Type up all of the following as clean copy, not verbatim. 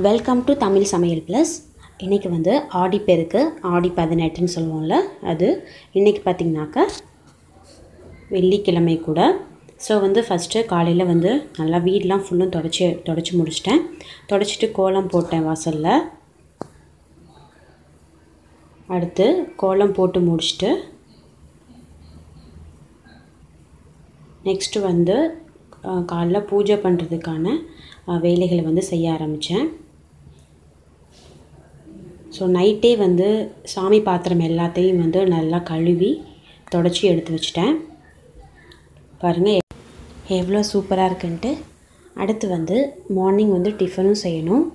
Welcome to Tamil சமையல் plus. இன்றைக்கி வந்து ஆடி பெருக்கு, ஆடி 18ன்னு சொல்லுவோம்ல, அது இன்றைக்கி பார்த்திங்கனாக்கா வெள்ளிக்கிழமை கூட. ஸோ வந்து ஃபஸ்ட்டு காலையில் வந்து நல்லா வீடெலாம் ஃபுல்லும் தொடச்சி முடிச்சிட்டேன். தொடச்சிட்டு கோலம் போட்டேன் வாசலில். அடுத்து கோலம் போட்டு முடிச்சுட்டு நெக்ஸ்ட்டு வந்து காலைல பூஜை பண்ணுறதுக்கான வேலைகளை வந்து செய்ய ஆரம்பித்தேன். ஸோ நைட்டே வந்து சாமி பாத்திரம் எல்லாத்தையும் வந்து நல்லா கழுவி தொடச்சி எடுத்து வச்சிட்டேன். பாருங்கள் எவ்வளோ சூப்பராக இருக்குன்ட்டு. அடுத்து வந்து மார்னிங் வந்து டிஃபனும் செய்யணும்.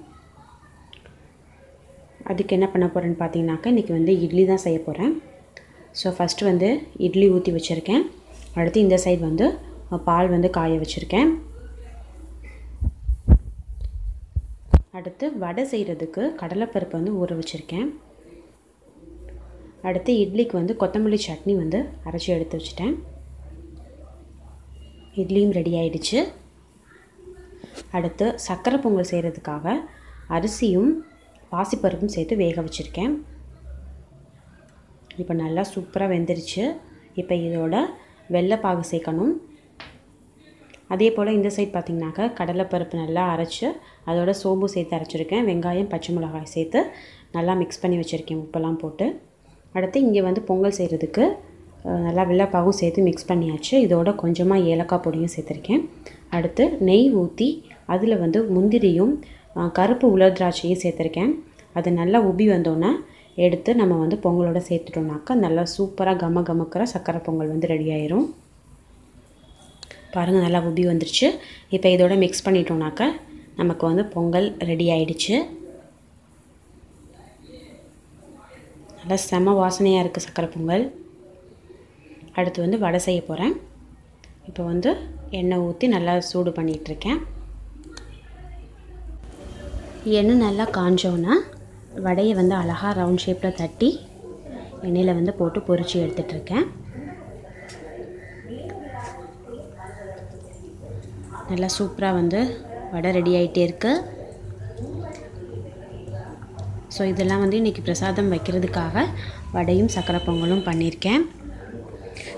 அதுக்கு என்ன பண்ண போகிறேன்னு பார்த்தீங்கன்னாக்கா இன்றைக்கி வந்து இட்லி தான் செய்ய போகிறேன். ஸோ ஃபஸ்ட்டு வந்து இட்லி ஊற்றி வச்சுருக்கேன். அடுத்து இந்த சைடு வந்து பால் வந்து காய வச்சுருக்கேன். அடுத்து வடை செய்கிறதுக்கு கடலைப்பருப்பு வந்து ஊற வச்சுருக்கேன். அடுத்து இட்லிக்கு வந்து கொத்தமல்லி சட்னி வந்து அரைச்சி எடுத்து வச்சுட்டேன். இட்லியும் ரெடி ஆகிடுச்சு. அடுத்து சக்கரை பொங்கல் செய்கிறதுக்காக அரிசியும் பாசிப்பருப்பும் சேர்த்து வேக வச்சுருக்கேன். இப்போ நல்லா சூப்பராக வெந்துருச்சு. இப்போ இதோட வெள்ளைப்பாகு சேர்க்கணும். அதே போல் இந்த சைட் பார்த்திங்கனாக்கா கடலைப்பருப்பு நல்லா அரைச்சி அதோட சோம்பு சேர்த்து அரைச்சிருக்கேன். வெங்காயம் பச்சை மிளகாய் சேர்த்து நல்லா மிக்ஸ் பண்ணி வச்சுருக்கேன் உப்பெல்லாம் போட்டு. அடுத்து இங்கே வந்து பொங்கல் செய்கிறதுக்கு நல்லா வெள்ளைப்பாகும் சேர்த்து மிக்ஸ் பண்ணியாச்சு. இதோட கொஞ்சமாக ஏலக்காய் பொடியும் சேர்த்துருக்கேன். அடுத்து நெய் ஊற்றி அதில் வந்து முந்திரியும் கருப்பு உலர் திராட்சையும் சேர்த்துருக்கேன். அது நல்லா உப்பி வந்தோன்னே எடுத்து நம்ம வந்து பொங்கலோடு சேர்த்துட்டோம்னாக்கா நல்லா சூப்பராக கமக்கிற சக்கரை பொங்கல் வந்து ரெடி ஆயிரும். பாருங்கள் நல்லா உப்பி வந்துருச்சு. இப்போ இதோட மிக்ஸ் பண்ணிட்டோம்னாக்கா நமக்கு வந்து பொங்கல் ரெடி ஆயிடுச்சு. நல்லா செம வாசனையாக இருக்குது சக்கரை பொங்கல். அடுத்து வந்து வடை செய்ய போகிறேன். இப்போ வந்து எண்ணெய் ஊற்றி நல்லா சூடு பண்ணிகிட்ருக்கேன். எண்ணெய் நல்லா காஞ்சோன்னா வடையை வந்து அழகாக ரவுண்ட் ஷேப்பில் தட்டி எண்ணெயில் வந்து போட்டு பொரித்து எடுத்துகிட்ருக்கேன். நல்லா சூப்பராக வந்து வடை ரெடி ஆகிட்டே இருக்குது. ஸோ இதெல்லாம் வந்து இன்றைக்கி பிரசாதம் வைக்கிறதுக்காக வடையும் சக்கரை பொங்கலும் பண்ணியிருக்கேன்.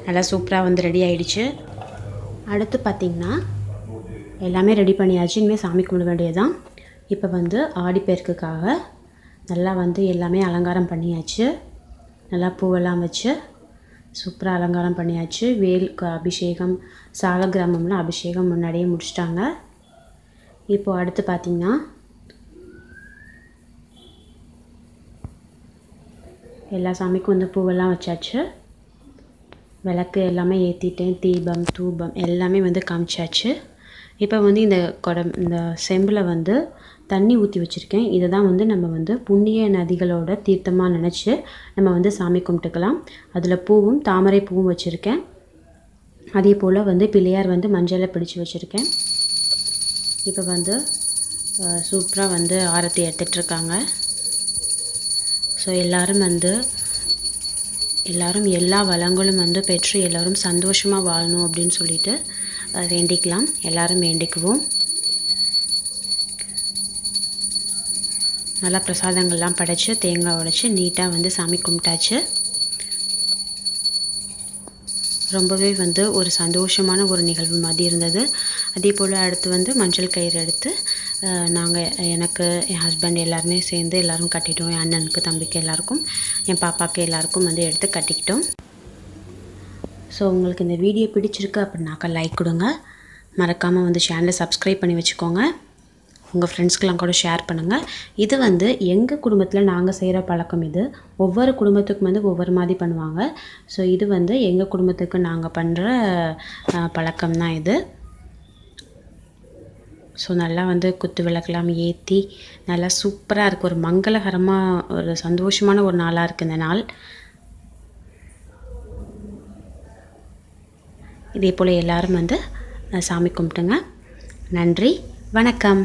நல்லா சூப்பராக வந்து ரெடி ஆகிடுச்சு. அடுத்து பார்த்திங்கன்னா எல்லாமே ரெடி பண்ணியாச்சு. இனிமேல் சாமி கும்பிட வேண்டியதுதான். இப்போ வந்து ஆடிப்பெருக்குக்காக நல்லா வந்து எல்லாமே அலங்காரம் பண்ணியாச்சு. நல்லா பூவெல்லாம் வச்சு சூப்பராக அலங்காரம் பண்ணியாச்சு. வேலுக்கு அபிஷேகம், சாலக்கிராமம்லாம் அபிஷேகம் முன்னாடியே முடிச்சிட்டாங்க. இப்போது அடுத்து பார்த்திங்கன்னா எல்லா சாமிக்கும் வந்து பூவெல்லாம் வச்சாச்சு. விளக்கு எல்லாமே ஏற்றிட்டேன். தீபம் தூபம் எல்லாமே வந்து காமிச்சாச்சு. இப்போ வந்து இந்த செம்பில் வந்து தண்ணி ஊற்றி வச்சுருக்கேன். இதை தான் வந்து நம்ம வந்து புண்ணிய நதிகளோட தீர்த்தமாக நினச்சி நம்ம வந்து சாமி கும்பிட்டுக்கலாம். அதில் பூவும் தாமரை பூவும் வச்சுருக்கேன். அதே போல் வந்து பிள்ளையார் வந்து மஞ்சளை பிடிச்சி வச்சுருக்கேன். இப்போ வந்து சூப்பராக வந்து ஆரத்தி எடுத்துகிட்ருக்காங்க. ஸோ எல்லோரும் எல்லா வளங்களும் வந்து பெற்று எல்லோரும் சந்தோஷமாக வாழணும் அப்படின்னு சொல்லிட்டு வேண்டிக்கலாம். எல்லோரும் வேண்டிக்குவோம். நல்லா பிரசாதங்கள்லாம் படைச்சு தேங்காய் உடைச்சி நீட்டாக வந்து சாமி கும்பிட்டாச்சு. ரொம்பவே வந்து ஒரு சந்தோஷமான ஒரு நிகழ்வு மாதிரி இருந்தது. அதே போல் அடுத்து வந்து மஞ்சள் கயிறு எடுத்து எனக்கு என் ஹஸ்பண்ட் எல்லாருமே சேர்ந்து எல்லோரும் கட்டிட்டோம். என் அண்ணனுக்கு, தம்பிக்கு எல்லாருக்கும், என் பாப்பாவுக்கு எல்லாருக்கும் வந்து எடுத்து கட்டிக்கிட்டோம். ஸோ உங்களுக்கு இந்த வீடியோ பிடிச்சிருக்கு அப்படின்னாக்கா லைக் கொடுங்க. மறக்காமல் வந்து சேனலை சப்ஸ்கிரைப் பண்ணி வச்சுக்கோங்க. உங்கள் ஃப்ரெண்ட்ஸ்க்கெலாம் கூட ஷேர் பண்ணுங்கள். இது வந்து எங்கள் குடும்பத்தில் நாங்கள் செய்கிற பழக்கம். இது ஒவ்வொரு குடும்பத்துக்கும் வந்து ஒவ்வொரு மாதிரி பண்ணுவாங்க. ஸோ இது வந்து எங்கள் குடும்பத்துக்கு நாங்கள் பண்ணுற பழக்கம் தான் இது. ஸோ நல்லா வந்து குத்து விளக்கெல்லாம் ஏற்றி நல்லா சூப்பராக இருக்குது. ஒரு மங்களகரமாக ஒரு சந்தோஷமான ஒரு நாளாக இருக்குது இந்த நாள். இதே போல் எல்லோரும் வந்து சாமி கும்பிட்டுங்க. நன்றி, வணக்கம்.